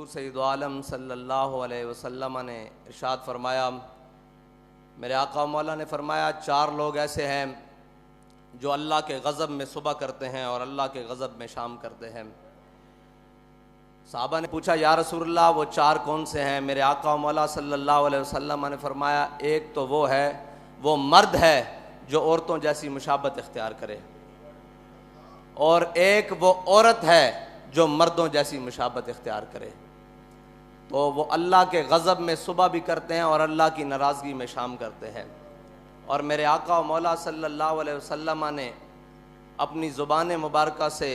حضور سید عالم صلی اللہ علیہ وسلم نے ارشاد فرمایا، میرے آقا مولا نے فرمایا 4 لوگ ایسے ہیں جو اللہ کے غضب میں صبح کرتے ہیں اور اللہ کے غضب میں شام کرتے ہیں۔ صحابہ نے پوچھا یا رسول اللہ وہ 4 کون سے ہیں؟ میرے آقا مولا صلی اللہ علیہ وسلم نے فرمایا ایک تو وہ مرد ہے جو عورتوں جیسی مشابہت اختیار کرے، اور ایک وہ عورت ہے جو مردوں جیسی مشابہت اختیار کرے۔ تو وہ اللہ کے غضب میں صبح بھی کرتے ہیں اور اللہ کی ناراضگی میں شام کرتے ہیں۔ اور میرے آقا و مولا صلی اللہ علیہ وسلم نے اپنی زبان مبارکہ سے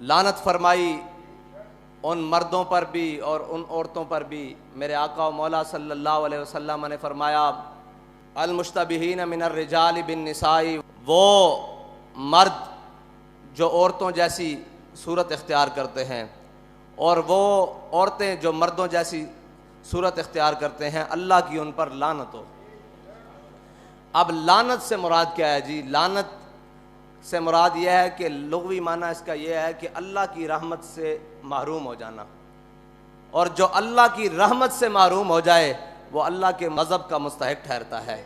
لعنت فرمائی ان مردوں پر بھی اور ان عورتوں پر بھی۔ میرے آقا و مولا صلی اللہ علیہ وسلم نے فرمایا المشتبہین من الرجال بالنساء، وہ مرد جو عورتوں جیسی صورت اختیار کرتے ہیں اور وہ عورتیں جو مردوں جیسی صورت اختیار کرتے ہیں، اللہ کی ان پر لعنت ہو۔ اب لعنت سے مراد کیا ہے جی؟ لعنت سے مراد یہ ہے کہ لغوی معنی اس کا یہ ہے کہ اللہ کی رحمت سے محروم ہو جانا، اور جو اللہ کی رحمت سے محروم ہو جائے وہ اللہ کے غضب کا مستحق ٹھہرتا ہے،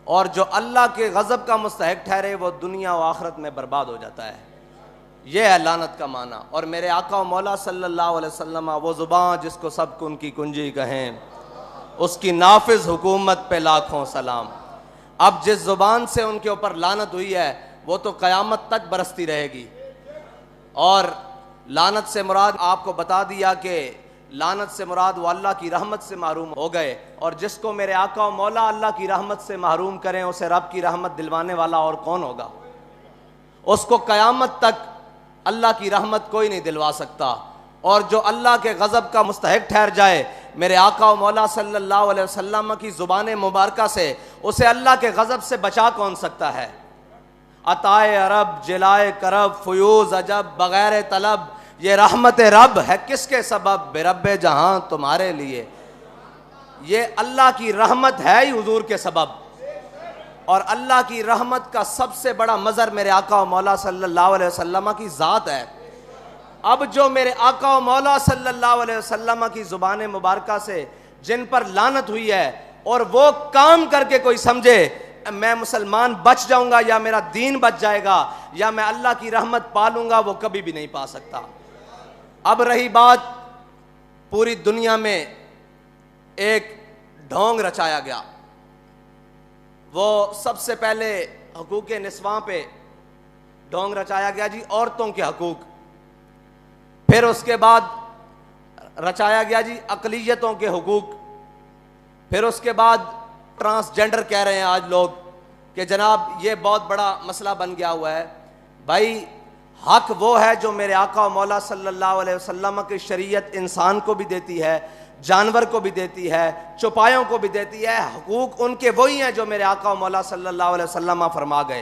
اور جو اللہ کے غضب کا مستحق ٹھہرے وہ دنیا و آخرت میں برباد ہو جاتا ہے۔ یہ ہے لعنت کا معنی۔ اور میرے آقا و مولا صلی اللہ علیہ وسلم وہ زبان جس کو سب کن کی کنجی کہیں، اس کی نافذ حکومت پہ لاکھوں سلام۔ اب جس زبان سے ان کے اوپر لعنت ہوئی ہے وہ تو قیامت تک برستی رہے گی۔ اور لعنت سے مراد آپ کو بتا دیا کہ لعنت سے مراد وہ اللہ کی رحمت سے محروم ہو گئے، اور جس کو میرے آقا و مولا اللہ کی رحمت سے محروم کریں اسے رب کی رحمت دلوانے والا اور کون ہوگا؟ اس کو قیامت تک اللہ کی رحمت کوئی نہیں دلوا سکتا۔ اور جو اللہ کے غضب کا مستحق ٹھہر جائے، میرے آقا و مولا صلی اللہ علیہ وسلم کی زبان مبارکہ سے اسے اللہ کے غضب سے بچا کون سکتا ہے؟ عطائے عرب، جلائے کرب، فیوز عجب، بغیر طلب، یہ رحمت رب ہے کس کے سبب؟ بے رب جہاں تمہارے لیے۔ یہ اللہ کی رحمت ہے ہی حضور کے سبب، اور اللہ کی رحمت کا سب سے بڑا مظہر میرے آقا و مولا صلی اللہ علیہ وسلم کی ذات ہے۔ اب جو میرے آقا و مولا صلی اللہ علیہ وسلم کی زبان مبارکہ سے جن پر لعنت ہوئی ہے، اور وہ کام کر کے کوئی سمجھے میں مسلمان بچ جاؤں گا یا میرا دین بچ جائے گا یا میں اللہ کی رحمت پالوں گا، وہ کبھی بھی نہیں پا سکتا۔ اب رہی بات، پوری دنیا میں ایک ڈھونگ رچایا گیا۔ وہ سب سے پہلے حقوق نسواں پہ ڈھونگ رچایا گیا جی، عورتوں کے حقوق۔ پھر اس کے بعد رچایا گیا جی اقلیتوں کے حقوق۔ پھر اس کے بعد ٹرانسجینڈر کہہ رہے ہیں آج لوگ کہ جناب یہ بہت بڑا مسئلہ بن گیا ہوا ہے۔ بھائی حق وہ ہے جو میرے آقا و مولا صلی اللہ علیہ وسلم کی شریعت انسان کو بھی دیتی ہے، جانور کو بھی دیتی ہے، چوپایوں کو بھی دیتی ہے۔ حقوق ان کے وہی ہیں جو میرے آقا و مولا صلی اللہ علیہ وسلم فرما گئے،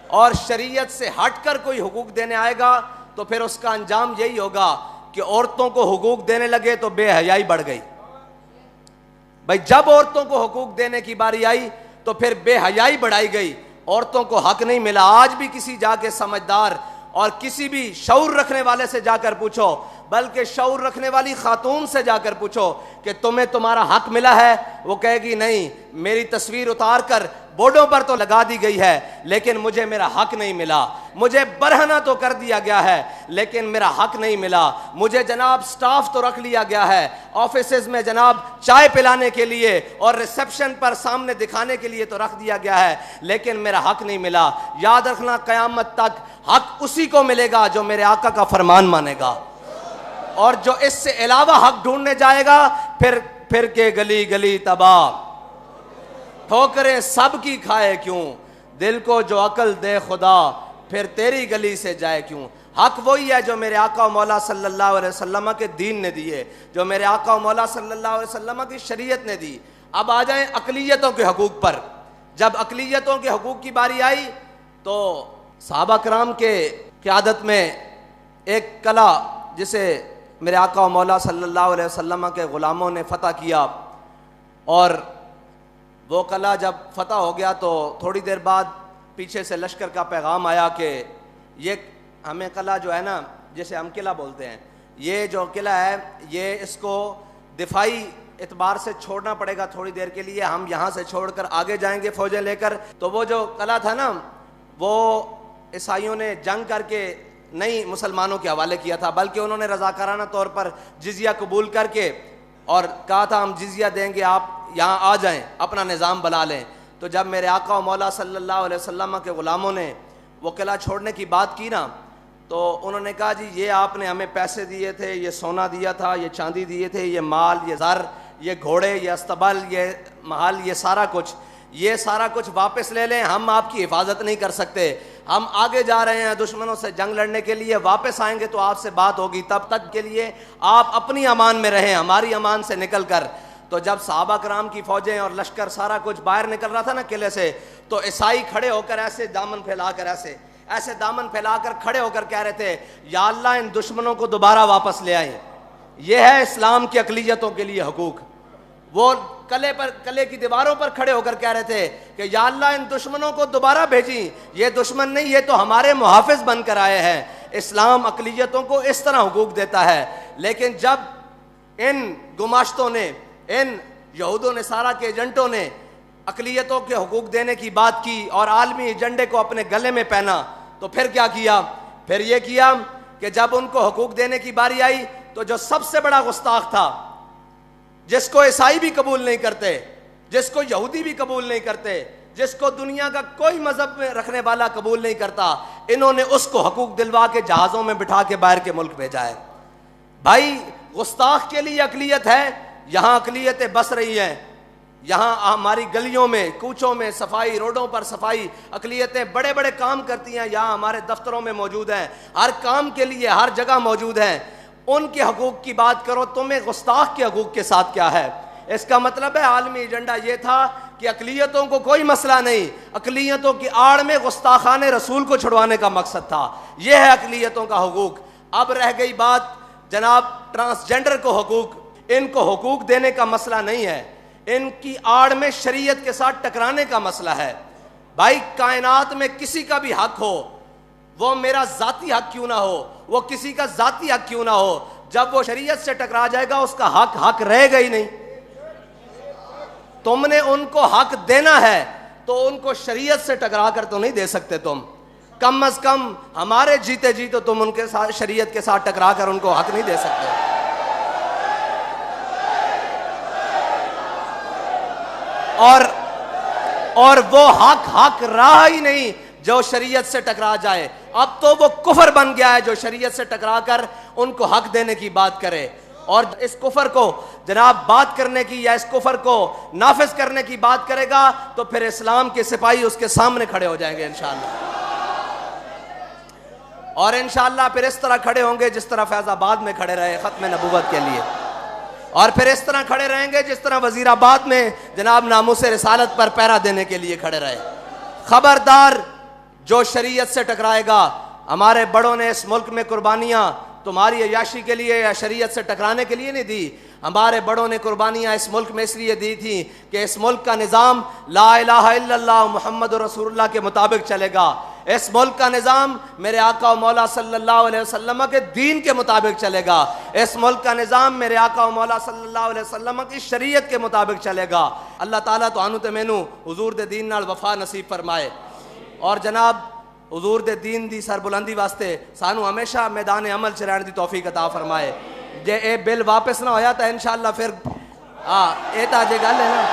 اور شریعت سے ہٹ کر کوئی حقوق دینے آئے گا تو پھر اس کا انجام یہی ہوگا کہ عورتوں کو حقوق دینے لگے تو بے حیائی بڑھ گئی۔ بھائی جب عورتوں کو حقوق دینے کی باری آئی تو پھر بے حیائی بڑھائی گئی، عورتوں کو حق نہیں ملا۔ آج بھی کسی جا کے سمجھدار اور کسی بھی شعور رکھنے والے سے جا کر پوچھو، بلکہ شعور رکھنے والی خاتون سے جا کر پوچھو کہ تمہیں تمہارا حق ملا ہے، وہ کہے گی نہیں، میری تصویر اتار کر بورڈوں پر تو لگا دی گئی ہے لیکن مجھے میرا حق نہیں ملا۔ مجھے برہنہ تو کر دیا گیا ہے لیکن میرا حق نہیں ملا۔ مجھے جناب سٹاف تو رکھ لیا گیا ہے آفیسز میں، جناب چائے پلانے کے لیے اور ریسیپشن پر سامنے دکھانے کے لیے تو رکھ دیا گیا ہے لیکن میرا حق نہیں ملا۔ یاد رکھنا قیامت تک حق اسی کو ملے گا جو میرے آقا کا فرمان مانے گا، اور جو اس سے علاوہ حق ڈھونڈنے جائے گا پھر کے گلی گلی تباہ، ٹھوکریں سب کی کھائے کیوں، دل کو جو عقل دے خدا پھر تیری گلی سے جائے کیوں۔ حق وہی ہے جو میرے آقا و مولا صلی اللہ علیہ وسلم کے دین نے دیے، جو میرے آقا و مولا صلی اللہ علیہ وسلم کی شریعت نے دی۔ اب آ جائیں اقلیتوں کے حقوق پر۔ جب اقلیتوں کے حقوق کی باری آئی تو صحابہ کرام کے قیادت میں ایک قلعہ جسے میرے آقا و مولا صلی اللہ علیہ وسلم کے غلاموں نے فتح کیا، اور وہ قلعہ جب فتح ہو گیا تو تھوڑی دیر بعد پیچھے سے لشکر کا پیغام آیا کہ یہ ہمیں قلعہ جو ہے نا جسے ہم قلعہ بولتے ہیں، یہ جو قلعہ ہے یہ اس کو دفاعی اعتبار سے چھوڑنا پڑے گا تھوڑی دیر کے لیے. ہم یہاں سے چھوڑ کر آگے جائیں گے فوجیں لے کر. تو وہ جو قلعہ تھا نا وہ عیسائیوں نے جنگ کر کے نہیں مسلمانوں کے حوالے کیا تھا، بلکہ انہوں نے رضاکارانہ طور پر جزیہ قبول کر کے اور کہا تھا ہم جزیہ دیں گے، آپ یہاں آ جائیں، اپنا نظام بنا لیں. تو جب میرے آقا و مولا صلی اللہ علیہ وسلم کے غلاموں نے وہ قلعہ چھوڑنے کی بات کی نا، تو انہوں نے کہا جی یہ آپ نے ہمیں پیسے دیے تھے، یہ سونا دیا تھا، یہ چاندی دیے تھے، یہ مال، یہ زر، یہ گھوڑے، یہ استبل، یہ محل، یہ سارا کچھ واپس لے لیں، ہم آپ کی حفاظت نہیں کر سکتے. ہم آگے جا رہے ہیں دشمنوں سے جنگ لڑنے کے لیے، واپس آئیں گے تو آپ سے بات ہوگی، تب تک کے لیے آپ اپنی امان میں رہیں، ہماری امان سے نکل کر. تو جب صحابہ کرام کی فوجیں اور لشکر سارا کچھ باہر نکل رہا تھا نا قلعے سے، تو عیسائی کھڑے ہو کر ایسے دامن پھیلا کر ایسے دامن پھیلا کر کھڑے ہو کر کہہ رہے تھے یا اللہ ان دشمنوں کو دوبارہ واپس لے آئیں. یہ ہے اسلام کی اقلیتوں کے لیے حقوق. وہ قلعے کی دیواروں پر کھڑے ہو کر کہہ رہے تھے کہ یا اللہ ان دشمنوں کو دوبارہ بھیجیں، یہ دشمن نہیں، یہ تو ہمارے محافظ بن کر آئے ہیں. اسلام اقلیتوں کو اس طرح حقوق دیتا ہے. لیکن جب ان گماشتوں نے، ان یہود و نصارہ کے ایجنٹوں نے اقلیتوں کے حقوق دینے کی بات کی اور عالمی ایجنڈے کو اپنے گلے میں پہنا، تو پھر کیا کیا؟ پھر یہ کیا کہ جب ان کو حقوق دینے کی باری آئی تو جو سب سے بڑا گستاخ تھا، جس کو عیسائی بھی قبول نہیں کرتے، جس کو یہودی بھی قبول نہیں کرتے، جس کو دنیا کا کوئی مذہب میں رکھنے والا قبول نہیں کرتا، انہوں نے اس کو حقوق دلوا کے جہازوں میں بٹھا کے باہر کے ملک بھیجا ہے. بھائی گستاخ کے لیے اقلیت ہے، یہاں اقلیتیں بس رہی ہیں، یہاں ہماری گلیوں میں، کوچوں میں صفائی، روڈوں پر صفائی، اقلیتیں بڑے بڑے کام کرتی ہیں، یہاں ہمارے دفتروں میں موجود ہیں، ہر کام کے لیے ہر جگہ موجود ہیں. ان کے حقوق کی بات کرو، تمہیں گستاخ کے حقوق کے ساتھ کیا ہے؟ اس کا مطلب ہے عالمی ایجنڈا یہ تھا کہ اقلیتوں کو کوئی مسئلہ نہیں، اقلیتوں کی آڑ میں گستاخان رسول کو چھڑوانے کا مقصد تھا. یہ ہے اقلیتوں کا حقوق. اب رہ گئی بات جناب ٹرانسجینڈر کو حقوق. ان کو حقوق دینے کا مسئلہ نہیں ہے، ان کی آڑ میں شریعت کے ساتھ ٹکرانے کا مسئلہ ہے. بھائی کائنات میں کسی کا بھی حق ہو، وہ میرا ذاتی حق کیوں نہ ہو، وہ کسی کا ذاتی حق کیوں نہ ہو، جب وہ شریعت سے ٹکرا جائے گا اس کا حق رہے گا ہی نہیں. تم نے ان کو حق دینا ہے تو ان کو شریعت سے ٹکرا کر تو نہیں دے سکتے. تم کم از کم ہمارے جیتے جی تو تم ان کے ساتھ شریعت کے ساتھ ٹکرا کر ان کو حق نہیں دے سکتے. اور وہ حق رہا ہی نہیں جو شریعت سے ٹکرا جائے. اب تو وہ کفر بن گیا ہے جو شریعت سے ٹکرا کر ان کو حق دینے کی بات کرے. اور اس کفر کو جناب بات کرنے کی یا اس کفر کو نافذ کرنے کی بات کرے گا تو پھر اسلام کے سپاہی اس کے سامنے کھڑے ہو جائیں گے انشاءاللہ. اور انشاءاللہ پھر اس طرح کھڑے ہوں گے جس طرح فیض آباد میں کھڑے رہے ختم نبوت کے لیے، اور پھر اس طرح کھڑے رہیں گے جس طرح وزیر آباد میں جناب ناموس رسالت پر پہرا دینے کے لیے کھڑے رہے. خبردار جو شریعت سے ٹکرائے گا. ہمارے بڑوں نے اس ملک میں قربانیاں تمہاری عیاشی کے لیے یا شریعت سے ٹکرانے کے لیے نہیں دی. ہمارے بڑوں نے قربانیاں اس ملک میں اس لیے دی تھیں کہ اس ملک کا نظام لا الہ الا اللہ محمد رسول اللہ کے مطابق چلے گا. اس ملک کا نظام میرے آقا و مولا صلی اللہ علیہ وسلم کے دین کے مطابق چلے گا. اس ملک کا نظام میرے آقا و مولا صلی اللہ علیہ وسلم کی شریعت کے مطابق چلے گا. اللہ تعالیٰ تو آنو تے مینو حضور دے دین نال وفا نصیب فرمائے. اور جناب حضور دے دین دی سربلندی واسطے سانو ہمیشہ میدان عمل چ رہن دی توفیق عطا فرمائے. جے اے بل واپس نہ ہویا تو انشاءاللہ پھر اے تا جے گل ہے نا.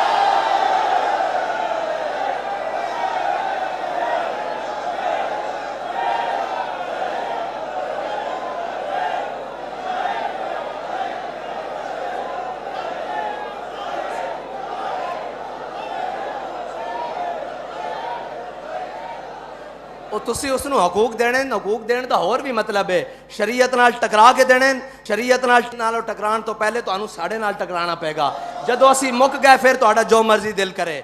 تسی اس نو حقوق دین دا اور بھی مطلب ہے شریعت نال ٹکرا کے دینے. شریعت نال ٹکران تو پہلے تو ساڑے نال ٹکرانا پے گا. جدو اسی مک گئے پھر تہاڈا جو مرضی دل کرے.